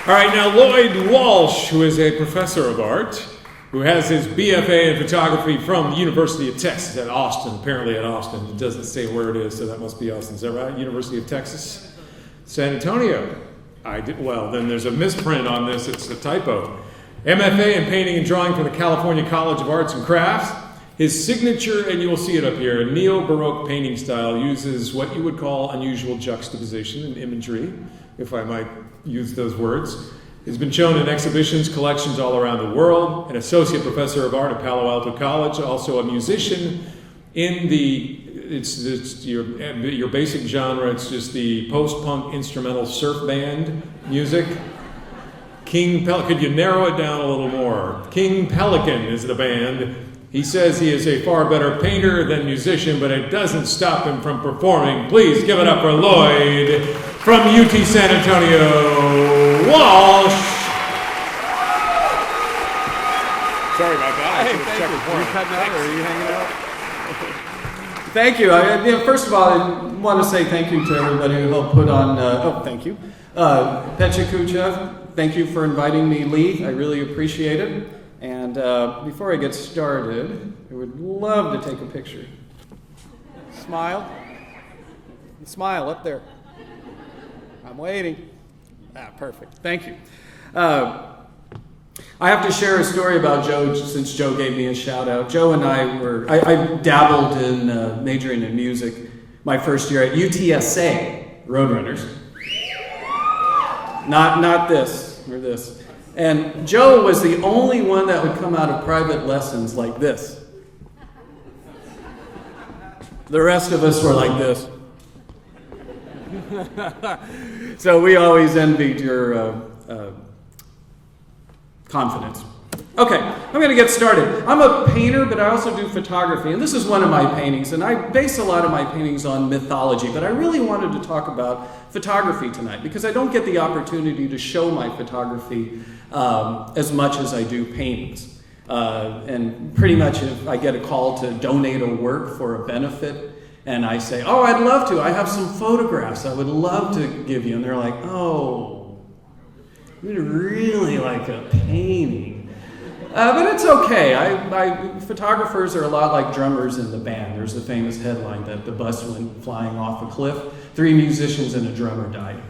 All right, now Lloyd Walsh, who is a professor of art, who has his BFA in photography from the University of Texas at Austin, apparently at Austin. It doesn't say where it is, so that must be Austin. Is that right? University of Texas? San Antonio. Well, then there's a misprint on this. It's a typo. MFA in painting and drawing from the California College of Arts and Crafts. His signature, and you will see it up here, neo-Baroque painting style uses what you would call unusual juxtaposition and imagery, if I might use those words. It's been shown in exhibitions, collections all around the world. An associate professor of art at Palo Alto College, also a musician in it's your basic genre. It's just the post-punk instrumental surf band music. Could you narrow it down a little more? King Pelican is the band. He says he is a far better painter than musician, but it doesn't stop him from performing. Please give it up for Lloyd from UT San Antonio, Walsh. Sorry about that. Hey, thank you. Are you cutting out or are you hanging out? Thank you. First of all, I want to say thank you to everybody who helped put on, thank you. PechaKucha, thank you for inviting me, Lee. I really appreciate it. And before I get started, I would love to take a picture. Smile. Smile up there. I'm waiting. Perfect. Thank you. I have to share a story about Joe since Joe gave me a shout out. Joe and I dabbled in majoring in music my first year at UTSA, Roadrunners. Not this or this. And Joe was the only one that would come out of private lessons like this. The rest of us were like this. So we always envied your confidence. Okay, I'm going to get started. I'm a painter, but I also do photography, and this is one of my paintings, and I base a lot of my paintings on mythology, but I really wanted to talk about photography tonight because I don't get the opportunity to show my photography as much as I do paintings. And pretty much if I get a call to donate a work for a benefit, and I say, oh, I'd love to. I have some photographs I would love to give you. And they're like, oh, we'd really like a painting. But it's okay. Photographers are a lot like drummers in the band. There's the famous headline that the bus went flying off a cliff. 3 musicians and a drummer died.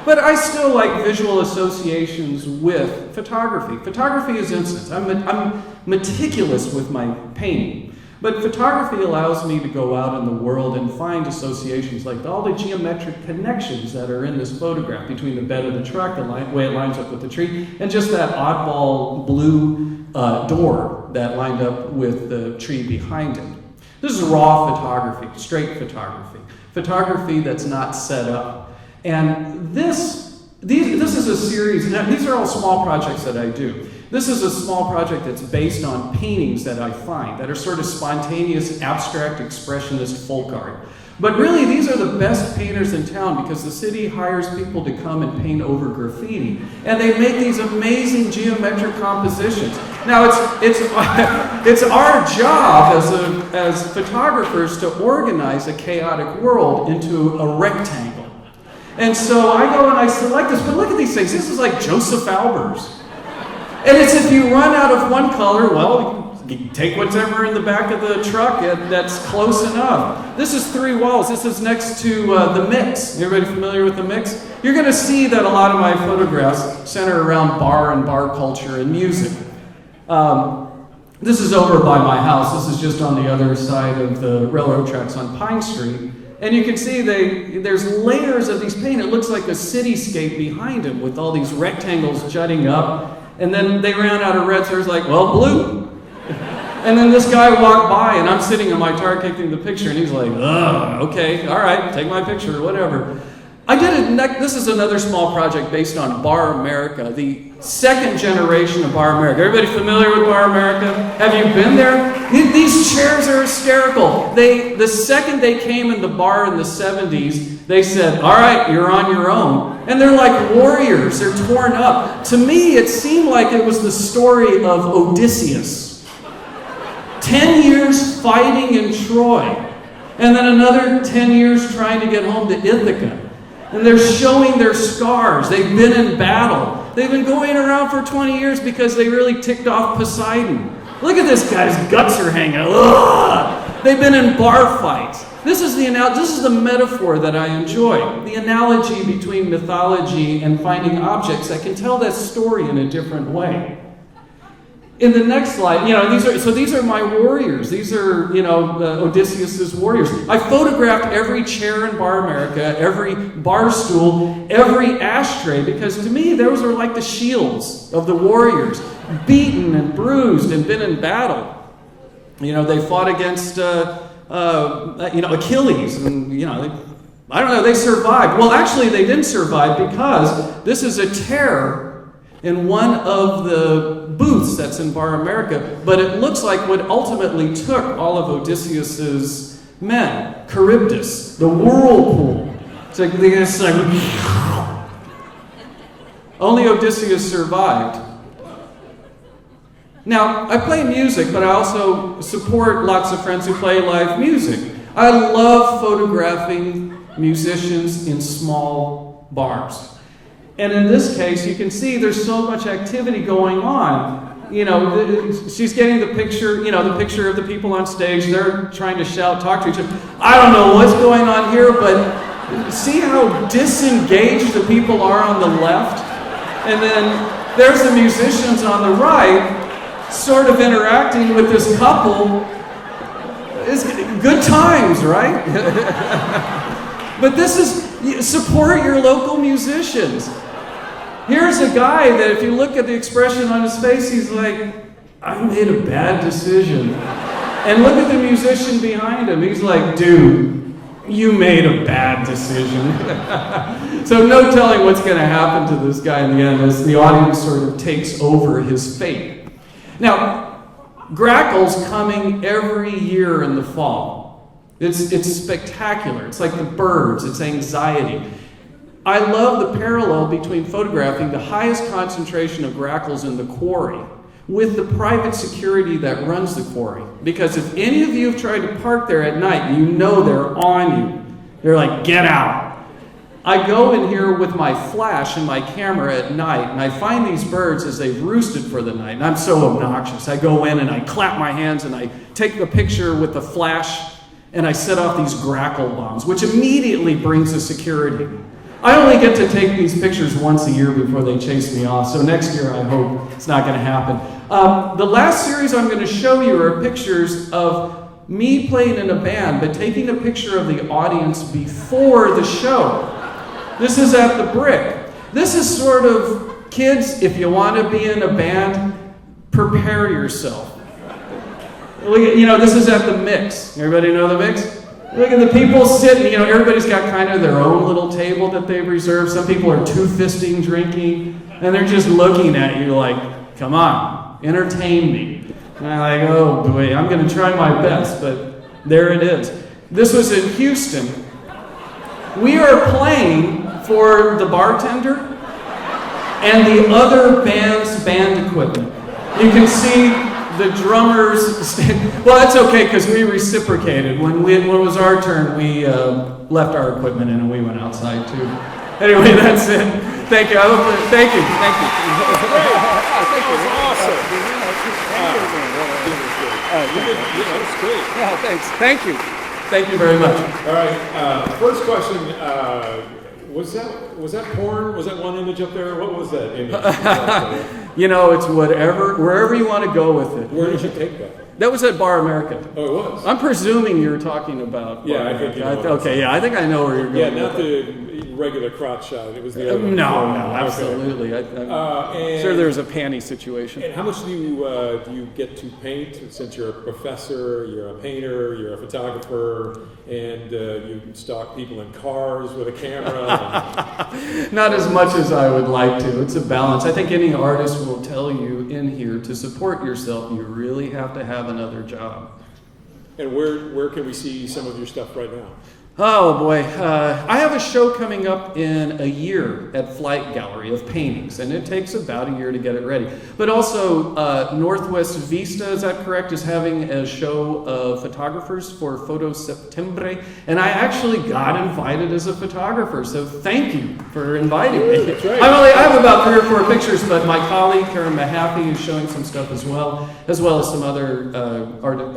But I still like visual associations with photography. Photography is instant. I'm meticulous with my painting. But photography allows me to go out in the world and find associations like all the geometric connections that are in this photograph between the bed of the truck, the way it lines up with the tree, and just that oddball blue door that lined up with the tree behind it. This is raw photography, straight photography. Photography that's not set up. And this is a series, and these are all small projects that I do. This is a small project that's based on paintings that I find that are sort of spontaneous, abstract, expressionist folk art. But really, these are the best painters in town because the city hires people to come and paint over graffiti. And they make these amazing geometric compositions. Now, it's our job as photographers to organize a chaotic world into a rectangle. And so I go and I select this, but look at these things. This is like Joseph Albers. And it's if you run out of one color, well, you take whatever in the back of the truck that's close enough. This is 3 walls. This is next to the Mix. Everybody familiar with the Mix? You're going to see that a lot of my photographs center around bar and bar culture and music. This is over by my house. This is just on the other side of the railroad tracks on Pine Street. And you can see there's layers of these paint. It looks like a cityscape behind him with all these rectangles jutting up. And then they ran out of red, so I was like, well, blue. And then this guy walked by, and I'm sitting in my car taking the picture, and he's like, okay, all right, take my picture, or whatever. This is another small project based on Bar America, the second generation of Bar America. Everybody familiar with Bar America? Have you been there? These chairs are hysterical. The second they came in the bar in the 70s, they said, all right, you're on your own. And they're like warriors. They're torn up. To me, it seemed like it was the story of Odysseus. 10 years fighting in Troy. And then another 10 years trying to get home to Ithaca. And they're showing their scars. They've been in battle. They've been going around for 20 years because they really ticked off Poseidon. Look at this guy's guts are hanging. Ugh! They've been in bar fights. This is the metaphor that I enjoy. The analogy between mythology and finding objects that can tell that story in a different way. In the next slide, these are my warriors. These are, Odysseus's warriors. I photographed every chair in Bar America, every bar stool, every ashtray, because to me, those are like the shields of the warriors, beaten and bruised and been in battle. They fought against, Achilles, and, they survived. Well, actually, they didn't survive because this is a tear in one of the booths that's in Bar America, but it looks like what ultimately took all of Odysseus's men, Charybdis, the whirlpool. It's like only Odysseus survived. Now, I play music, but I also support lots of friends who play live music. I love photographing musicians in small bars. And in this case, you can see there's so much activity going on. She's getting the picture, the picture of the people on stage. They're trying to shout, talk to each other. I don't know what's going on here, but see how disengaged the people are on the left? And then there's the musicians on the right, sort of interacting with this couple. It's good times, right? But this is, support your local musicians. Here's a guy that if you look at the expression on his face, he's like, I made a bad decision. And look at the musician behind him. He's like, dude, you made a bad decision. So no telling what's going to happen to this guy in the end as the audience sort of takes over his fate. Now, Grackle's coming every year in the fall. It's spectacular. It's like the birds. It's anxiety. I love the parallel between photographing the highest concentration of grackles in the quarry with the private security that runs the quarry. Because if any of you have tried to park there at night, you know they're on you. They're like, get out. I go in here with my flash and my camera at night, and I find these birds as they've roosted for the night, and I'm so obnoxious. I go in and I clap my hands and I take the picture with the flash, and I set off these grackle bombs, which immediately brings the security. I only get to take these pictures once a year before they chase me off, so next year I hope it's not going to happen. The last series I'm going to show you are pictures of me playing in a band, but taking a picture of the audience before the show. This is at the Brick. This is sort of, kids, if you want to be in a band, prepare yourself. This is at the Mix. Everybody know the Mix? Look at the people sitting, everybody's got kind of their own little table that they've reserved. Some people are two-fisting drinking, and they're just looking at you like, come on, entertain me. And I'm like, oh boy, I'm going to try my best, but there it is. This was in Houston. We are playing for the bartender and the other band's band equipment. You can see the drummers, well, that's okay because we reciprocated. When it was our turn, we left our equipment in and we went outside too. Anyway, that's it. Thank you. Thank you. Thank you. That was awesome. That's great. Yeah, thanks. Thank you. Thank you very much. All right. First question. Was that porn? Was that one image up there? What was that image? It's wherever you want to go with it. Where did you take that? That was at Bar America. Oh, it was? I'm presuming you're talking about Bar I think you know. Okay, I think I know where you're going. Yeah, not the regular crotch shot. It was the other one. No, absolutely. Okay. I'm sure there's a panty situation. And how much do you get to paint? Since you're a professor, you're a painter, you're a photographer, and you stalk people in cars with a camera. Not as much as I would like to. It's a balance. I think any artist will tell you in here to support yourself, you really have to have another job. And where can we see some of your stuff right now? Oh boy, I have a show coming up in a year at Flight Gallery of paintings, and it takes about a year to get it ready. But also, Northwest Vista, is that correct, is having a show of photographers for Photo Septembre, and I actually got invited as a photographer, so thank you for inviting me. That's right. I have about 3 or 4 pictures, but my colleague Karen Mahaffey is showing some stuff as well as some other artists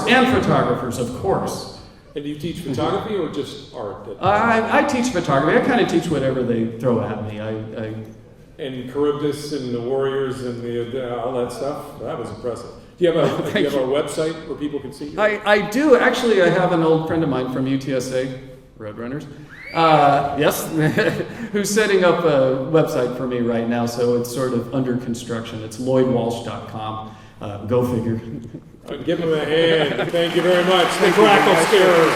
and photographers, of course. And do you teach photography or just art? I teach photography. I kind of teach whatever they throw at me. And Charybdis and the Warriors and all that stuff? That was impressive. Do you have a website where people can see you? I do. Actually, I have an old friend of mine from UTSA, Roadrunners, yes, who's setting up a website for me right now, so it's sort of under construction. It's lloydwalsh.com. Go figure. Give him a hand. Thank you very much. The Grackle Scarer.